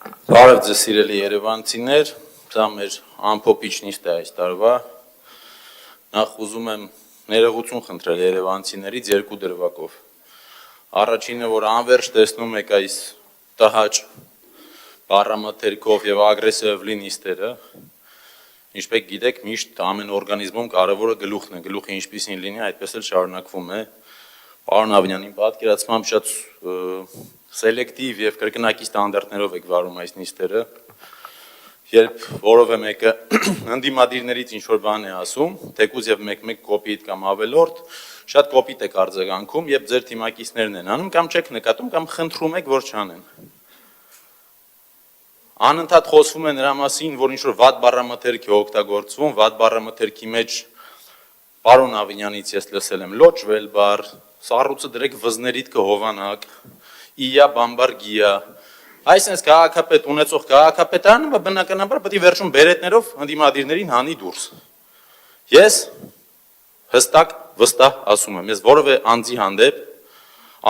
Բարև ձեզ սիրելի երևանցիներ, սա մեր ամփոփիչ նիստը այս տարվա։ Նախ ուզում եմ ներողություն խնդրել երևանցիներից երկու դրվագով։ Առաջինը, որ անվերջ տեսնում եք այս տհաճ բառամթերքով եւ ագրեսիվլի նիստերը, ինչպես գիտեք, միշտ ամեն օրգանիզմում կարևորը գլուխն է, գլուխը ինչպիսին լինի, այդպես էլ շարունակվում է։ Պարոն Ավինյանին պատկերացմամբ շատ սելեկտիվ եւ կրկնակի ստանդարտներով եք վարում այս նիստերը, երբ որովե մեկը ընդդիմադիրներից ինչ-որ բան է ասում, թեկուզ եւ մեկ-մեկ կոպիտ կամ ավելորդ, շատ կոպիտ եք արձագանքում, եւ ձեր թիմակիցներն են անում կամ չեք նկատում կամ խնդրում եք, որ չանեն։ Անընդհատ խոսվում է նրա մասին, որ ինչ-որ վատ բառամթերք է օգտագործվում, վատ բառամթերքի մեջ պարոն Ավինյանից ես լսել եմ լոճվել բառ, սառույցը դրեք վզներիդ կհովանակ, իա բամբար գիա, այսինքն քաղաքապետ ունեցող քաղաքապետարանը բնականաբար պետք է վերջում բերետներով ընդդիմադիրներին հանի դուրս։ Ես հստակ վստահ ասում եմ, ես որևէ անձի հանդեպ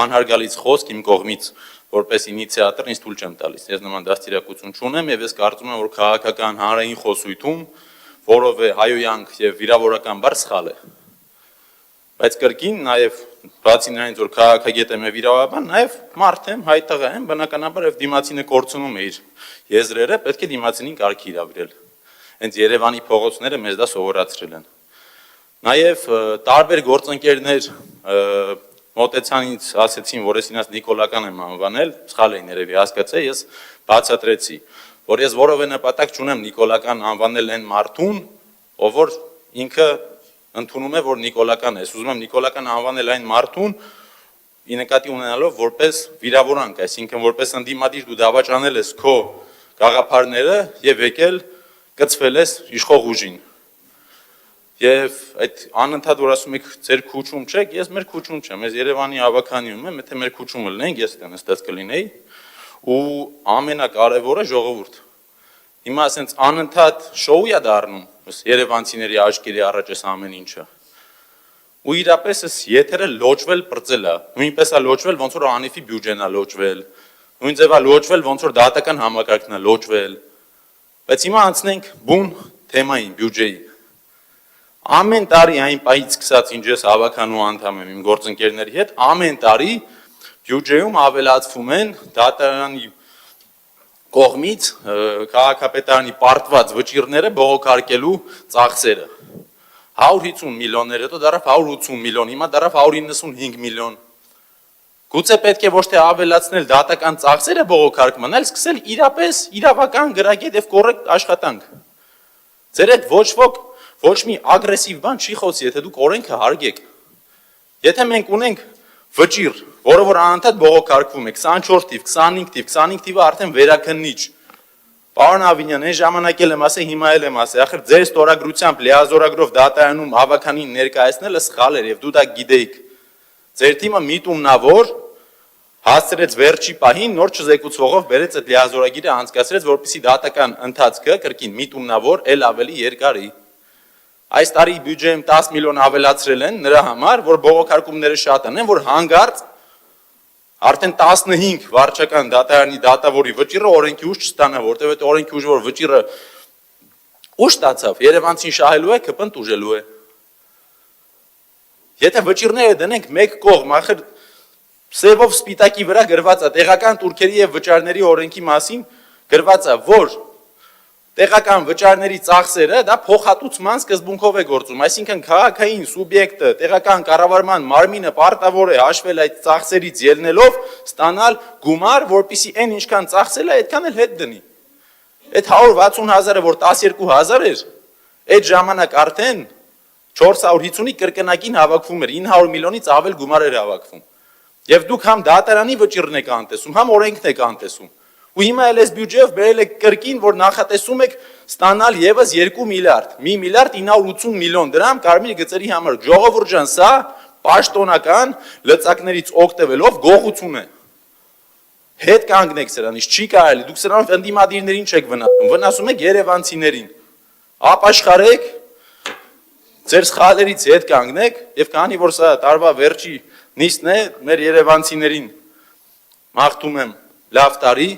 անհարգալից խոսք իմ կողմից որպես ինիցիատոր ինձ թույլ չեմ տալիս։ Ես նման դաստիարակություն չունեմ եւ ես կարծում եմ, որ քաղաքական հանրային խոսույթում որովե հայոյանք եւ վիրավորական բառ սխալ է։ Բայց կրկին նաեւ բացի նրանից որ քաղաքագետ եմ եւ վիրավորաբան, նաեւ մարդ եմ, հայտղա եմ, բնականաբար եւ դիմացինը կորցնում է իր եզրերը, պետք է դիմացինին կարգի իրավիրել։ Հենց Երևանի փողոցները մեզ դա սովորացրել են։ Նաեւ տարբեր գործընկերներ մոտեցան ինձ ասեցին, որ ես ինձ նիկոլական եմ անվանել, սխալ էին երևի հասկացել, ես բացատրեցի, որ ես որևէ նպատակ չունեմ նիկոլական անվանել այն մարդուն, ով որ ինքը ընդունում է, որ նիկոլական է, ես ուզում եմ նիկոլական անվանել այն մարդուն, ի նկատի ունենալով որպես վիրավորանք, այսինքն որպես ընդդիմադիր դու դավաճանել ես քո գաղափարները եւ եկել կծվել ես իշխող ուժին։ Եվ այդ անընդհատ որ ասում եք ձեր քուչում չեք, ես մեր քուչում չեմ, ես Երևանի ավականիում եմ, եթե մեր քուչումը լինենք, ես դա նստած կլինեի, ու ամենակարևորը ժողովուրդ։ Հիմա ասենց անընդհատ շոու է դառնում, երևանցիների աչքերի առաջ էս ամեն ինչը։ Ու իրապես էս եթերը լոճվել պրծել է, նույնպես է լոճվել, ոնց որ անիֆի բյուջեն է լոճվել, նույն ձև է լոճվել, ոնց որ դատական համակարգն է լոճվել։ Բայց հիմա անցնենք բուն թեմային, բյուջեի։ Ամեն տարի այն պահից սկսած ինչ ես հավաքանու անդամ եմ իմ գործընկերների հետ, ամեն տարի բյուջեում ավելացվում են դատարանի կողմից քաղաքապետարանի պարտված վճիռները բողոքարկելու ծախսերը։ 150 միլիոններ, հետո դարավ 180 միլիոն, հիմա դարավ 195 միլիոն։ Գուցե պետք է ոչ թե ավելացնել դատական ծախսերը բողոքարկման, այլ սկսել իրապես իրավական գրագետ եւ կոռեկտ աշխատանք։ Ձեր հետ ոչ մի ագրեսիվ բան չի խոսի, եթե դուք օրենքը հարգեք։ Եթե մենք ունենք վճիռ, որը որ անընդհատ բողոքարկվում է, 24 թիվ, 25 թիվ, 25 թիվը արդեն վերաքննիչ։ Պարոն Ավինյան, այն ժամանակ էլ եմ ասել, հիմա էլ եմ ասել, ախր ձեր ստորագրությամբ լիազորագրով դատարանում հավականին ներկայացնելը սխալ էր եւ դու դա գիտեիք։ Ձեր թիմը միտումնավոր հասցրեց վերջի պահին նոր չզեկուցողով բերեց այդ լիազորագիրը անցկացրեց, որպեսզի դատական ընթացքը կրկին միտումնավոր էլ ավելի երկարի։ Այս տարի բյուջեում 10 միլիոն ավելացրել են նրա համար, որ բողոքարկումները շատ են, որ հանգարց արդեն 15 վարչական դատարանի դատավորի վճիռը օրենքի ուժ չստանա, որտեղ այդ օրենքի ուժը որ վճիռը ուժ ստացավ, Երևանցին շահելու է, ԿՊ-ն տուժելու է։ Եթե վճիռները դնենք մեկ կողմ, ախր սևով սպիտակի վրա գրված է տեղական турքերի եւ վճարների օրենքի մասին գրված է, որ տեղական վճարների ծախսերը դա փոխհատուցման սկզբունքով է գործում, այսինքն քաղաքային սուբյեկտը, տեղական կառավարման մարմինը պարտավոր է հաշվել այդ ծախսերից ելնելով ստանալ գումար, որպեսզի այն ինչքան ծախսել է, այդքան էլ հետ դնի։ Այդ 160,000-ը, որ 12,000 էր, այդ ժամանակ արդեն 450-ի կրկնակին հավաքվում էր, 900 միլիոնից ավել գումար էր հավաքվում։ Եվ դուք համ դատարանի վճիռն եք անտեսում, համ օրենքն եք անտեսում։ Ու հիմա էլ այս բյուջեով բերել եք կրկին, որ նախատեսում եք ստանալ եւս 2 միլիարդ, 1 միլիարդ 980 միլիոն դրամ կարմիր գծերի համար։ Ժողովուրդ ջան, սա պաշտոնական լծակներից օգտվելով գողություն է։ Հետ կանգնեք սրանից, չի կարելի, դուք սրանով ընդդիմադիրներին չեք վնասում, վնասում եք երևանցիներին։ Ապաշխարեք, ձեր սխալերից հետ կանգնեք, եւ քանի որ սա տարվա վերջի նիստն է, մեր երևանցիներին մաղթում եմ լավ տարի,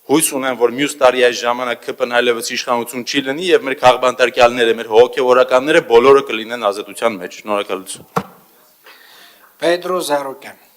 Հույս ունեմ, որ մյուս տարի այս ժամանակ ԿՊ-ն այլևս իշխանություն չի լինի եւ մեր քաղբանտարկյալները, մեր հոգեվորականները բոլորը կլինեն ազատության մեջ։ Շնորհակալություն։ Պետրո Զարոկյան։